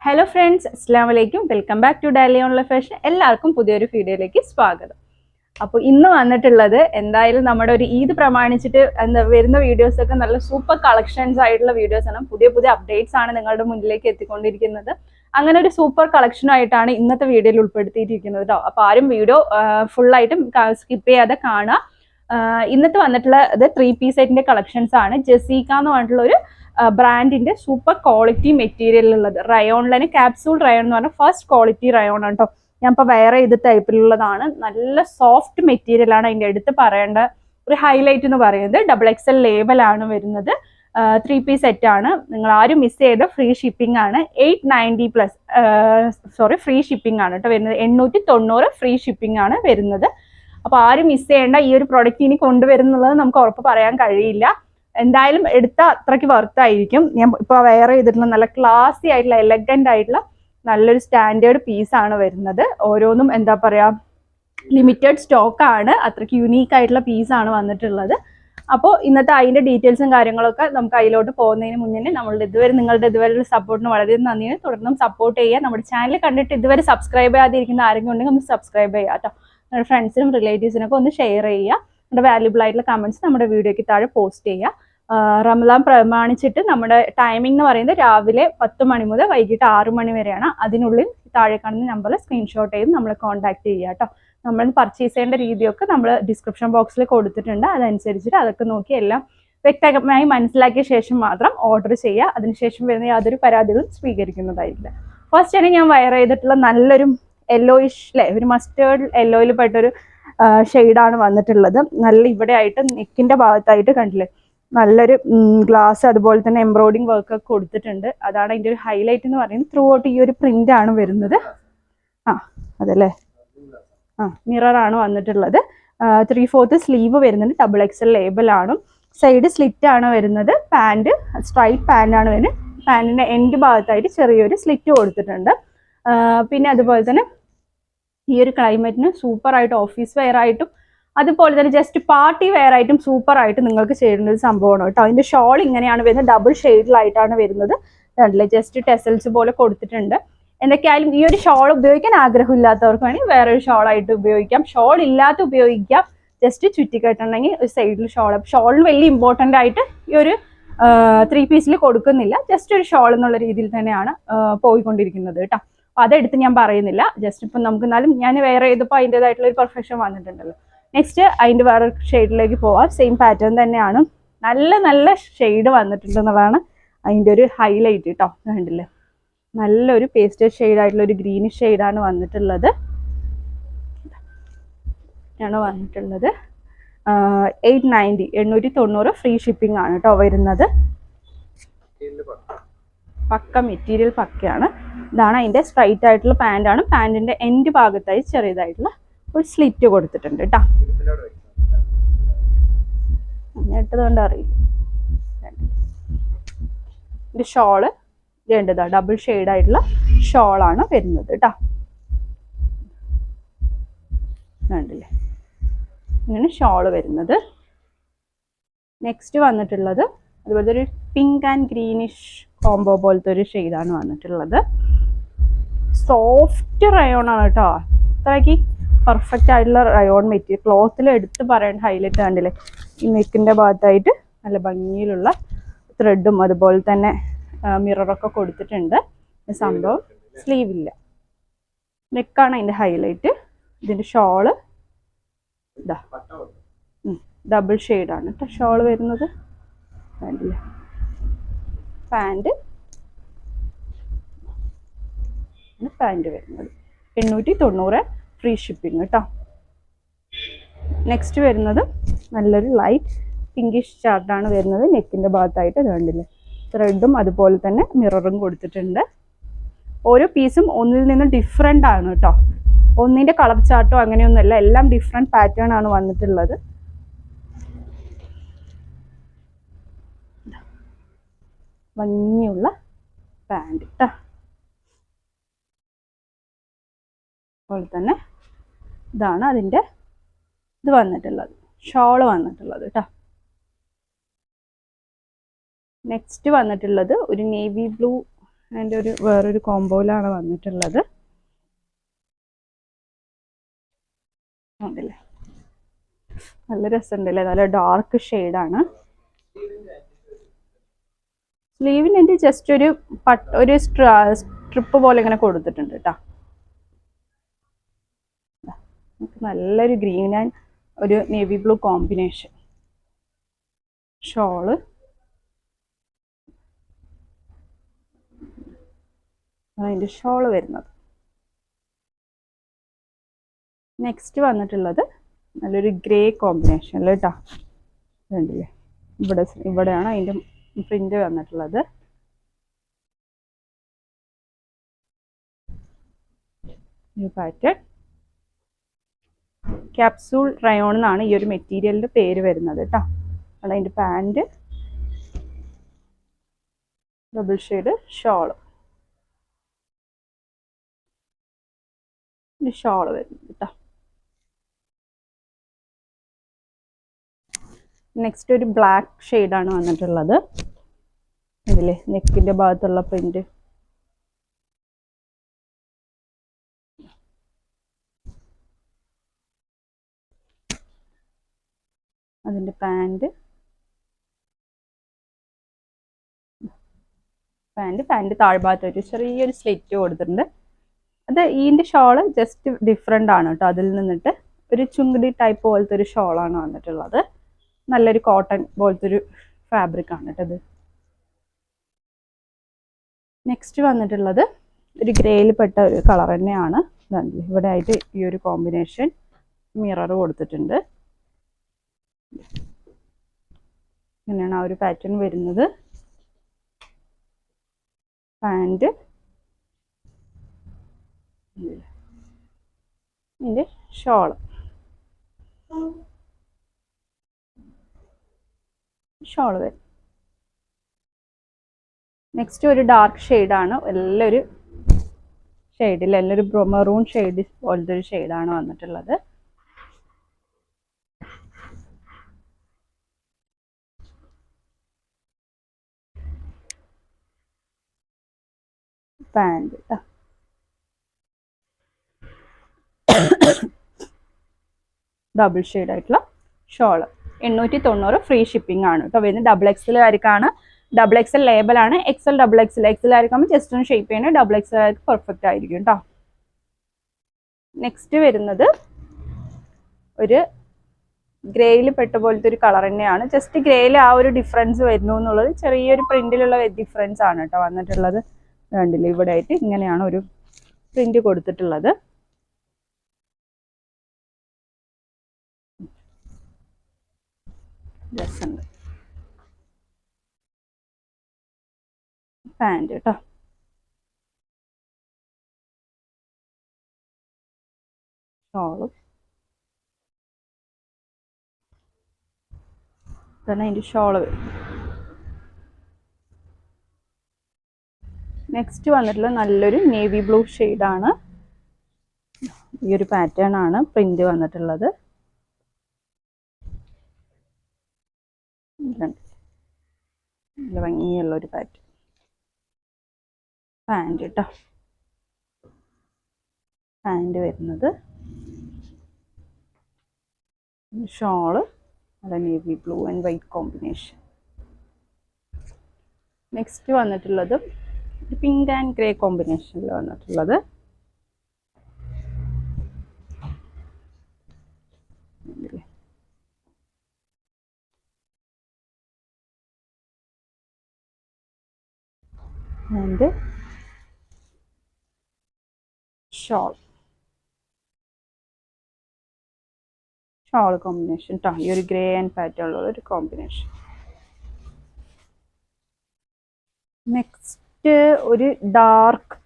Hello friends, അസ്സാം വലൈക്കും. Welcome back to daily online fashion. എല്ലാവർക്കും പുതിയൊരു വീഡിയോയിലേക്ക് സ്വാഗതം. അപ്പോൾ ഇന്ന് വന്നിട്ടുള്ളത് എന്തായാലും നമ്മുടെ ഒരു ഈദ് പ്രമാണിച്ചിട്ട് വരുന്ന വീഡിയോസൊക്കെ നല്ല സൂപ്പർ കളക്ഷൻസ് ആയിട്ടുള്ള വീഡിയോസ് ആണ്. പുതിയ പുതിയ അപ്ഡേറ്റ്സ് ആണ് നിങ്ങളുടെ മുന്നിലേക്ക് എത്തിക്കൊണ്ടിരിക്കുന്നത്. അങ്ങനെ ഒരു സൂപ്പർ കളക്ഷനായിട്ടാണ് ഇന്നത്തെ വീഡിയോയിൽ ഉൾപ്പെടുത്തിയിരിക്കുന്നത് കേട്ടോ. അപ്പോൾ ആരും വീഡിയോ ഫുള്ളായിട്ടും സ്കിപ്പ് ചെയ്യാതെ കാണുക. ഇന്നത്തെ വന്നിട്ടുള്ളത് 3 പീസ് സെറ്റിന്റെ കളക്ഷൻസ് ആണ്. ജെസീക്ക എന്ന് പറഞ്ഞിട്ടുള്ള ഒരു ബ്രാൻഡിന്റെ സൂപ്പർ ക്വാളിറ്റി മെറ്റീരിയൽ ഉള്ളത്. റയോണിലെ ക്യാപ്സൂൾ റയോൺ എന്ന് പറഞ്ഞാൽ ഫസ്റ്റ് ക്വാളിറ്റി റയോൺ ആണ് കേട്ടോ. ഞാൻ ഇപ്പോൾ വേറെ ഇത് ടൈപ്പിലുള്ളതാണ്. നല്ല സോഫ്റ്റ് മെറ്റീരിയൽ ആണ്. അതിൻ്റെ അടുത്ത് പറയേണ്ട ഒരു ഹൈലൈറ്റ് എന്ന് പറയുന്നത് XXL ലേബലാണ് വരുന്നത്. 3 പീസ് സെറ്റ് ആണ്. നിങ്ങൾ ആരും മിസ് ചെയ്ത ഫ്രീ ഷിപ്പിംഗ് ആണ്. 890+ ഫ്രീ ഷിപ്പിംഗ് ആണ് കേട്ടോ വരുന്നത്. 890 ഫ്രീ ഷിപ്പിംഗ് ആണ് വരുന്നത്. അപ്പോൾ ആരും മിസ് ചെയ്യേണ്ട. ഈ ഒരു പ്രൊഡക്റ്റ് ഇനി കൊണ്ടുവരുന്നുള്ളത് നമുക്ക് ഉറപ്പ് പറയാൻ കഴിയില്ല. എന്തായാലും എടുത്ത അത്രയ്ക്ക് വർത്തായിരിക്കും. ഞാൻ ഇപ്പോൾ വെയർ ചെയ്തിട്ടുള്ള നല്ല ക്ലാസി ആയിട്ടുള്ള എലഗന്റ് ആയിട്ടുള്ള നല്ലൊരു സ്റ്റാൻഡേർഡ് പീസാണ് വരുന്നത്. ഓരോന്നും എന്താ പറയുക, ലിമിറ്റഡ് സ്റ്റോക്ക് ആണ്. അത്രയ്ക്ക് യുണീക്ക് ആയിട്ടുള്ള പീസാണ് വന്നിട്ടുള്ളത്. അപ്പോൾ ഇന്നത്തെ അതിൻ്റെ ഡീറ്റെയിൽസും കാര്യങ്ങളൊക്കെ നമുക്ക് അതിലോട്ട് പോകുന്നതിന് മുന്നേ നിങ്ങളുടെ ഇതുവരെ സപ്പോർട്ടിന് വളരെ നന്ദിയാണ്. തുടർന്നും സപ്പോർട്ട് ചെയ്യുക. നമ്മുടെ ചാനൽ കണ്ടിട്ട് ഇതുവരെ സബ്സ്ക്രൈബ് ചെയ്യാതിരിക്കുന്ന ആരെങ്കിലും ഉണ്ടെങ്കിൽ ഒന്ന് സബ്സ്ക്രൈബ് ചെയ്യുക കേട്ടോ. നമ്മുടെ ഫ്രണ്ട്സിനും റിലേറ്റീവ്സിനൊക്കെ ഒന്ന് ഷെയർ ചെയ്യുക. നമ്മുടെ വാല്യുബിൾ ആയിട്ടുള്ള കമൻറ്റ്സ് നമ്മുടെ വീഡിയോയ്ക്ക് താഴെ പോസ്റ്റ് ചെയ്യുക. റമദാൻ പ്രമാണിച്ചിട്ട് നമ്മുടെ ടൈമിംഗ് എന്ന് പറയുന്നത് രാവിലെ 10 മണി മുതൽ വൈകിട്ട് 6 മണി വരെയാണ്. അതിനുള്ളിൽ താഴെ കാണുന്ന നമ്പറിൽ സ്ക്രീൻഷോട്ട് ചെയ്ത് നമ്മളെ കോൺടാക്ട് ചെയ്യുക കേട്ടോ. നമ്മൾ പർച്ചേസ് ചെയ്യേണ്ട രീതിയൊക്കെ നമ്മൾ ഡിസ്ക്രിപ്ഷൻ ബോക്സിൽ കൊടുത്തിട്ടുണ്ട്. അതനുസരിച്ചിട്ട് അതൊക്കെ നോക്കി എല്ലാം വ്യക്തമായി മനസ്സിലാക്കിയ ശേഷം മാത്രം ഓർഡർ ചെയ്യുക. അതിനുശേഷം വരുന്ന യാതൊരു പരാതികളും സ്വീകരിക്കുന്നതായിരിക്കില്ല. ഫസ്റ്റ് ആണ് ഞാൻ വയർ ചെയ്തിട്ടുള്ള നല്ലൊരു യെല്ലോയിഷ് ഒരു മസ്റ്റേർഡ് യെല്ലോയിൽ പെട്ടൊരു ഷെയ്ഡാണ് വന്നിട്ടുള്ളത്. നല്ല ഇവിടെ ആയിട്ട് നെക്കിന്റെ ഭാഗത്തായിട്ട് കണ്ടില്ലേ, നല്ലൊരു ഗ്ലാസ് അതുപോലെ തന്നെ എംബ്രോയിഡിങ് വർക്ക് ഒക്കെ കൊടുത്തിട്ടുണ്ട്. അതാണ് അതിൻ്റെ ഒരു ഹൈലൈറ്റ് എന്ന് പറയുന്നത്. ത്രൂ ഔട്ട് ഈ ഒരു പ്രിന്റ് ആണ് വരുന്നത്. അതല്ലേ മിററാണ് വന്നിട്ടുള്ളത്. 3/4 സ്ലീവ് വരുന്നുണ്ട്. XXL ലേബലാണ്. സൈഡ് സ്ലിറ്റ് ആണ് വരുന്നത്. പാൻറ് സ്ട്രൈറ്റ് പാൻ്റ് ആണ് വരുന്നത്. പാൻറ്റിന്റെ എൻഡ് ഭാഗത്തായിട്ട് ചെറിയൊരു സ്ലിറ്റ് കൊടുത്തിട്ടുണ്ട്. പിന്നെ അതുപോലെ തന്നെ ഈ ഒരു ക്ലൈമറ്റിന് സൂപ്പറായിട്ട് ഓഫീസ് വെയർ ആയിട്ടും അതുപോലെ തന്നെ ജസ്റ്റ് പാർട്ടി വെയർ ആയിട്ടും സൂപ്പറായിട്ട് നിങ്ങൾക്ക് ചെയ്യുന്ന ഒരു സംഭവമാണ് കേട്ടോ. അതിൻ്റെ ഷോൾ ഇങ്ങനെയാണ് വരുന്നത്. ഡബിൾ ഷെയ്ഡിലായിട്ടാണ് വരുന്നത്. കണ്ടില്ലേ, ജസ്റ്റ് ടെസൽസ് പോലെ കൊടുത്തിട്ടുണ്ട്. എന്തൊക്കെയായാലും ഈ ഒരു ഷോൾ ഉപയോഗിക്കാൻ ആഗ്രഹമില്ലാത്തവർക്ക് വേണമെങ്കിൽ വേറൊരു ഷോളായിട്ട് ഉപയോഗിക്കാം. ഷോൾ ഇല്ലാത്ത ഉപയോഗിക്കാം. ജസ്റ്റ് ചുറ്റിക്കെട്ടുണ്ടെങ്കിൽ ഒരു സൈഡിൽ ഷോളിന് വലിയ ഇമ്പോർട്ടൻ്റ് ആയിട്ട് ഈ ഒരു 3 പീസിൽ കൊടുക്കുന്നില്ല. ജസ്റ്റ് ഒരു ഷോൾ എന്നുള്ള രീതിയിൽ തന്നെയാണ് പോയിക്കൊണ്ടിരിക്കുന്നത് കേട്ടോ. അപ്പോൾ അതെടുത്ത് ഞാൻ പറയുന്നില്ല. ജസ്റ്റ് ഇപ്പം നമുക്ക് എന്നാലും ഞാൻ വേറെ ചെയ്തപ്പോൾ അതിൻ്റെതായിട്ടുള്ള ഒരു പെർഫെക്ഷൻ വന്നിട്ടുണ്ടല്ലോ. നെക്സ്റ്റ് അതിൻ്റെ വേറെ ഷെയ്ഡിലേക്ക് പോവാം. സെയിം പാറ്റേൺ തന്നെയാണ്. നല്ല നല്ല ഷെയ്ഡ് വന്നിട്ടുണ്ടെന്നുള്ളതാണ് അതിൻ്റെ ഒരു ഹൈലൈറ്റ് കേട്ടോ. കണ്ടില്ലേ, നല്ലൊരു പേസ്റ്റൽ ഷെയ്ഡായിട്ടുള്ള ഒരു ഗ്രീനിഷ് ഷെയ്ഡാണ് വന്നിട്ടുള്ളത്. 890 ഫ്രീ ഷിപ്പിംഗ് ആണ് കേട്ടോ വരുന്നത്. പക്ക മെറ്റീരിയൽ പക്കയാണ്. ഇതാണ് അതിൻ്റെ സ്ട്രൈറ്റ് ആയിട്ടുള്ള പാൻ്റാണ്. പാൻറ്റിൻ്റെ എൻഡ് ഭാഗത്തായി ചെറിയതായിട്ടുള്ള ഒരു സ്ലിറ്റ് കൊടുത്തിട്ടുണ്ട് കേട്ടോ. ഇട്ടതുകൊണ്ട് അറിയില്ല. ഇത് ഷോള് വേണ്ടതാ ഡബിൾ ഷെയ്ഡായിട്ടുള്ള ഷോളാണ് വരുന്നത് കേട്ടോ. വേണ്ടില്ലേ, ഇങ്ങനെ ഷോള് വരുന്നത്. നെക്സ്റ്റ് വന്നിട്ടുള്ളത് അതുപോലത്തെ ഒരു പിങ്ക് ആൻഡ് ഗ്രീനിഷ് കോംബോ പോലത്തെ ഒരു ഷെയ്ഡാണ് വന്നിട്ടുള്ളത്. സോഫ്റ്റ് റയോൺ ആണ് കേട്ടോ. അത്രയ്ക്ക് പെർഫെക്റ്റ് ആയിട്ടുള്ള റയോൺ മെറ്റീരിയൽ. ക്ലോത്തിൽ എടുത്ത് പറയേണ്ട ഹൈലൈറ്റ് കണ്ടില്ലേ, ഈ നെക്കിൻ്റെ ഭാഗത്തായിട്ട് നല്ല ഭംഗിയിലുള്ള ത്രെഡും അതുപോലെ തന്നെ മിററൊക്കെ കൊടുത്തിട്ടുണ്ട്. സംഭവം സ്ലീവില്ല, നെക്കാണ് അതിൻ്റെ ഹൈലൈറ്റ്. ഇതിൻ്റെ ഷോള് ഇതാ ഡബിൾ ഷെയ്ഡാണ് കേട്ടോ ഷോള് വരുന്നത്. കണ്ടില്ലേ, പാൻറ് വരുന്നത് 890 ഫ്രീ ഷിപ്പിംഗ് കേട്ടോ. നെക്സ്റ്റ് വരുന്നത് നല്ലൊരു ലൈറ്റ് പിങ്കിഷ് ചാർട്ടാണ് വരുന്നത്. നെക്കിൻ്റെ ഭാഗത്തായിട്ട് കണ്ടില്ലേ, ത്രെഡും അതുപോലെ തന്നെ മിററും കൊടുത്തിട്ടുണ്ട്. ഓരോ പീസും ഒന്നിൽ നിന്നും ഡിഫറെൻ്റ് ആണ് കേട്ടോ. ഒന്നിൻ്റെ കളർ ചാർട്ടോ അങ്ങനെയൊന്നുമല്ല, എല്ലാം ഡിഫറെൻറ്റ് പാറ്റേൺ ആണ് വന്നിട്ടുള്ളത്. ഭംഗിയുള്ള പാൻറ് കേട്ടോ. അതുപോലെ തന്നെ ഇതാണ് അതിൻ്റെ ഇത് വന്നിട്ടുള്ളത്, ഷോള് വന്നിട്ടുള്ളത് കേട്ടോ. നെക്സ്റ്റ് വന്നിട്ടുള്ളത് ഒരു നേവി ബ്ലൂ അതിൻ്റെ വേറൊരു കോംബോയിലാണ് വന്നിട്ടുള്ളത്. അതല്ലേ നല്ല രസമുണ്ടല്ലേ, നല്ല ഡാർക്ക് ഷെയ്ഡാണ്. സ്ലീവിന് എൻ്റെ ജസ്റ്റ് ഒരു സ്ട്രിപ്പ് പോലെ ഇങ്ങനെ കൊടുത്തിട്ടുണ്ട് കേട്ടോ. നല്ലൊരു ഗ്രീൻ ആൻഡ് ഒരു നേവി ബ്ലൂ കോമ്പിനേഷൻ. ഷോള് അതിൻ്റെ ഷോള് വരുന്നത്. നെക്സ്റ്റ് വന്നിട്ടുള്ളത് നല്ലൊരു ഗ്രേ കോമ്പിനേഷൻ കേട്ടോ. കണ്ടില്ലേ, ഇവിടെയാണ് അതിൻ്റെ പ്രിന്റ് വന്നിട്ടുള്ളത്. ഈ പാറ്റേൺ ക്യാപ്സൂൾ റയോൺ എന്നാണ് ഈ ഒരു മെറ്റീരിയലിന്റെ പേര് വരുന്നത് കേട്ടോ. അതിൻ്റെ pant, double shade shawl, shawl വരുന്നത് കേട്ടോ. നെക്സ്റ്റ് ഒരു ബ്ലാക്ക് ഷെയ്ഡാണ് വന്നിട്ടുള്ളത്. ഇതില്ലേ നെക്കിന്റെ ഭാഗത്തുള്ള പ്രിന്റ്. അതിൻ്റെ പാൻറ് താഴ്ഭാഗത്ത് ഒരു ചെറിയൊരു സ്ലിറ്റ് കൊടുത്തിട്ടുണ്ട്. അത് ഇതിൻ്റെ ഷോള് ജസ്റ്റ് ഡിഫറെൻ്റ് ആണ് കേട്ടോ. അതിൽ നിന്നിട്ട് ഒരു ചുങ്കടി ടൈപ്പ് പോലത്തെ ഒരു ഷോളാണ് വന്നിട്ടുള്ളത്. നല്ലൊരു കോട്ടൺ പോലത്തെ ഒരു ഫാബ്രിക് ആണ് കേട്ടോ ഇത്. നെക്സ്റ്റ് വന്നിട്ടുള്ളത് ഒരു ഗ്രേയിൽ പെട്ട ഒരു കളർ തന്നെയാണ്. ഇവിടെ ആയിട്ട് ഈ ഒരു കോമ്പിനേഷൻ മിറർ കൊടുത്തിട്ടുണ്ട്. ഇങ്ങനെയാണ് ആ ഒരു പാറ്റേൺ വരുന്നത്. പാൻറ്, ഇതിൻ്റെ ഷോള്, വരും. നെക്സ്റ്റ് ഒരു ഡാർക്ക് ഷെയ്ഡാണ്. എല്ലാവരും ഷെയ്ഡിൽ എല്ലാവരും മെറൂൺ ഷെയ്ഡ് പോലത്തെ ഒരു ഷെയ്ഡാണ് വന്നിട്ടുള്ളത്. പാൻറ് ഡബിൾ ഷെയ്ഡ് ആയിട്ടുള്ള ഷോള്. 890 ഫ്രീ ഷിപ്പിംഗ് ആണ് കേട്ടോ. വരുന്നത് ഡബിൾ എക്സൽ ആയിരിക്കാണ്. ഡബിൾ എക്സൽ ലേബലാണ്. എക്സൽ ഡബിൾ എക്സൽ ആയിരിക്കുമ്പോൾ ജസ്റ്റ് ഒന്ന് ഷേപ്പ് ചെയ്യണേ. ഡബിൾ എക്സൽ ആയിരിക്കും പെർഫെക്റ്റ് ആയിരിക്കും കേട്ടോ. നെക്സ്റ്റ് വരുന്നത് ഒരു ഗ്രേയിൽ പെട്ട പോലത്തെ ഒരു കളർ തന്നെയാണ്. ജസ്റ്റ് ഗ്രേയിൽ ആ ഒരു ഡിഫറൻസ് വരുന്നു എന്നുള്ളത് ചെറിയൊരു പ്രിന്റിലുള്ള ഡിഫറൻസ് ആണ് കേട്ടോ വന്നിട്ടുള്ളത്. കണ്ടില്ലേ, ഇവിടെ ആയിട്ട് ഇങ്ങനെയാണ് ഒരു പ്രിന്റ് കൊടുത്തിട്ടുള്ളത്. രസമുണ്ട്. പാൻറ് കേട്ടോ. ഷോളും തന്നെ അതിൻ്റെ ഷോള് വരും. നെക്സ്റ്റ് വന്നിട്ടുള്ള നല്ലൊരു നേവി ബ്ലൂ ഷെയ്ഡാണ്. ഈ ഒരു പാറ്റേൺ ആണ് പ്രിന്റ് വന്നിട്ടുള്ളത്. നല്ല ഭംഗിയുള്ള ഒരു പാറ്റേൺ. പാൻറ് കേട്ടോ. പാൻറ് വരുന്നത്, ഷോള് നല്ല navy blue and white combination. Next വന്നിട്ടുള്ളത് പിങ്ക് ആൻഡ് ഗ്രേ കോമ്പിനേഷനിൽ വന്നിട്ടുള്ളത്. ആൻഡ് ഷോൾ കോമ്പിനേഷൻ കേട്ടോ. ഈ ഒരു ഗ്രേ ആൻഡ് പാറ്റേൺ ഉള്ള ഒരു കോമ്പിനേഷൻ. നെക്സ്റ്റ് ഒരു ഡാർക്ക്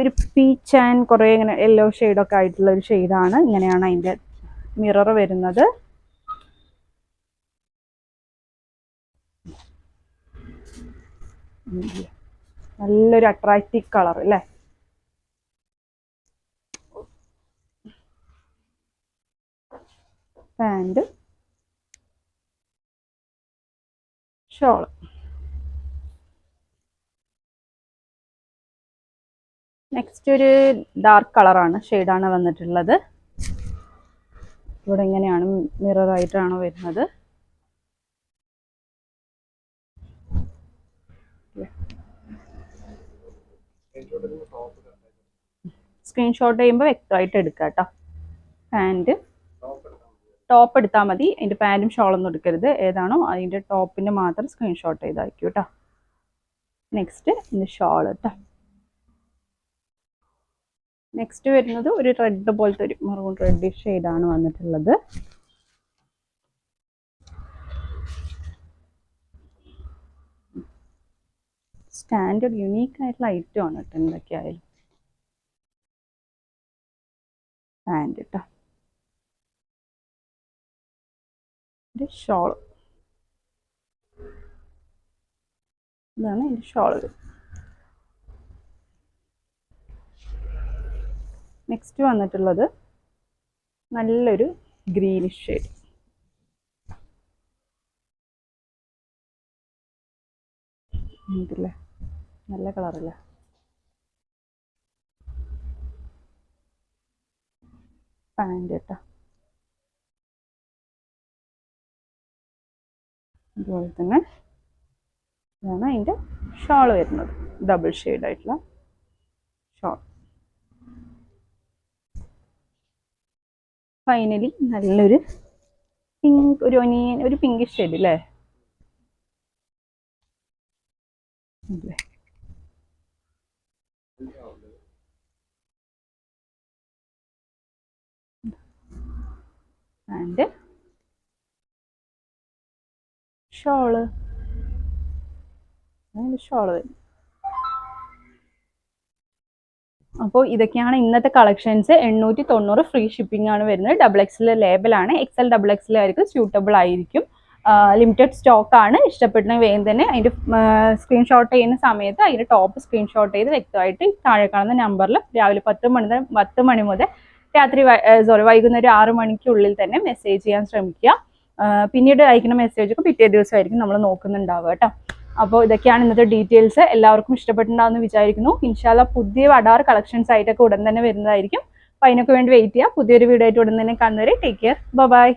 ഒരു പീച്ച് ആൻഡ് കുറേ ഇങ്ങനെ യെല്ലോ ഷെയ്ഡൊക്കെ ആയിട്ടുള്ള ഒരു ഷെയ്ഡാണ്. ഇങ്ങനെയാണ് അതിൻ്റെ മിറർ വരുന്നത്. നല്ലൊരു അട്രാക്റ്റീവ് കളർ അല്ലേ. Pant, shawl. നെക്സ്റ്റ് ഒരു ഡാർക്ക് കളറാണ്, ഷെയ്ഡാണ് വന്നിട്ടുള്ളത്. ഇവിടെ ഇങ്ങനെയാണ് മിറർ ആയിട്ടാണ് വരുന്നത്. സ്ക്രീൻഷോട്ട് ചെയ്യുമ്പോൾ വ്യക്തമായിട്ട് എടുക്കാം കേട്ടോ. പാൻറ് ടോപ്പ് എടുത്താൽ മതി, അതിൻ്റെ പാൻറ്റും ഷോളൊന്നും എടുക്കരുത്. ഏതാണോ അതിൻ്റെ ടോപ്പിൻ്റെ മാത്രം സ്ക്രീൻഷോട്ട് ചെയ്തായിരിക്കും കേട്ടോ. നെക്സ്റ്റ് ഇതിൻ്റെ ഷോൾ കേട്ടോ. നെക്സ്റ്റ് വരുന്നത് ഒരു റെഡ് പോലത്തെ ഒരു മെറൂൺ റെഡ് ഷെയ്ഡാണ് വന്നിട്ടുള്ളത്. സ്റ്റാൻഡേർഡ് യുണീക്ക് ആയിട്ടുള്ള ഐറ്റം ആണ് കേട്ടോ എന്തൊക്കെയായാലും. പാൻറ് കേട്ടോ. ഒരു ഷോൾ, ഇതാണ് എൻ്റെ ഷോൾ. നെക്സ്റ്റ് വന്നിട്ടുള്ളത് നല്ലൊരു ഗ്രീനിഷ് ഷെയ്ഡ്. ഇതില്ലേ നല്ല കളറല്ലേ. പാൻറ് കേട്ടോ. അതുപോലെ തന്നെ ഇതാണ് അതിൻ്റെ ഷോൾ വരുന്നത്, ഡബിൾ ഷെയ്ഡ് ആയിട്ടുള്ള ഷോൾ. ഫൈനലി നല്ലൊരു പിങ്ക്, ഒരു ഒനിയൻ, ഒരു പിങ്കിഷ് ഷെയ്ഡ് അല്ലേ. ആൻഡ് ഷോള്, ഷോള് വരും. അപ്പോൾ ഇതൊക്കെയാണ് ഇന്നത്തെ കളക്ഷൻസ്. 890 ഫ്രീ ഷിപ്പിംഗ് ആണ് വരുന്നത്. XXL ലേബലാണ്. XL XXL ആയിരിക്കും സ്യൂട്ടബിൾ ആയിരിക്കും. ലിമിറ്റഡ് സ്റ്റോക്ക് ആണ്. ഇഷ്ടപ്പെട്ടെങ്കിൽ വേഗം തന്നെ അതിൻ്റെ സ്ക്രീൻഷോട്ട് ചെയ്യുന്ന സമയത്ത് അതിൻ്റെ ടോപ്പ് സ്ക്രീൻഷോട്ട് ചെയ്ത് വ്യക്തമായിട്ട് താഴെ കാണുന്ന നമ്പറിൽ രാവിലെ 10 മണി മുതൽ രാത്രി വൈകുന്നേരം 6 മണിക്കുള്ളിൽ തന്നെ മെസ്സേജ് ചെയ്യാൻ ശ്രമിക്കുക. പിന്നീട് അയക്കുന്ന മെസ്സേജൊക്കെ പിറ്റേ ദിവസമായിരിക്കും നമ്മൾ നോക്കുന്നുണ്ടാവുക കേട്ടോ. അപ്പോൾ ഇതൊക്കെയാണ് ഇന്നത്തെ ഡീറ്റെയിൽസ്. എല്ലാവർക്കും ഇഷ്ടപ്പെട്ടിട്ടുണ്ടാവുമെന്ന് വിചാരിക്കുന്നു. ഇൻഷാല്ല പുതിയ അഡാർ കളക്ഷൻസ് ആയിട്ടൊക്കെ ഉടൻ തന്നെ വരുന്നതായിരിക്കും. അപ്പോൾ അതിനൊക്കെ വേണ്ടി വെയിറ്റ് ചെയ്യുക. പുതിയൊരു വീഡിയോ ആയിട്ട് ഉടൻ തന്നെ കാണുന്നവരെ ടേക്ക് കെയർ, ബൈ.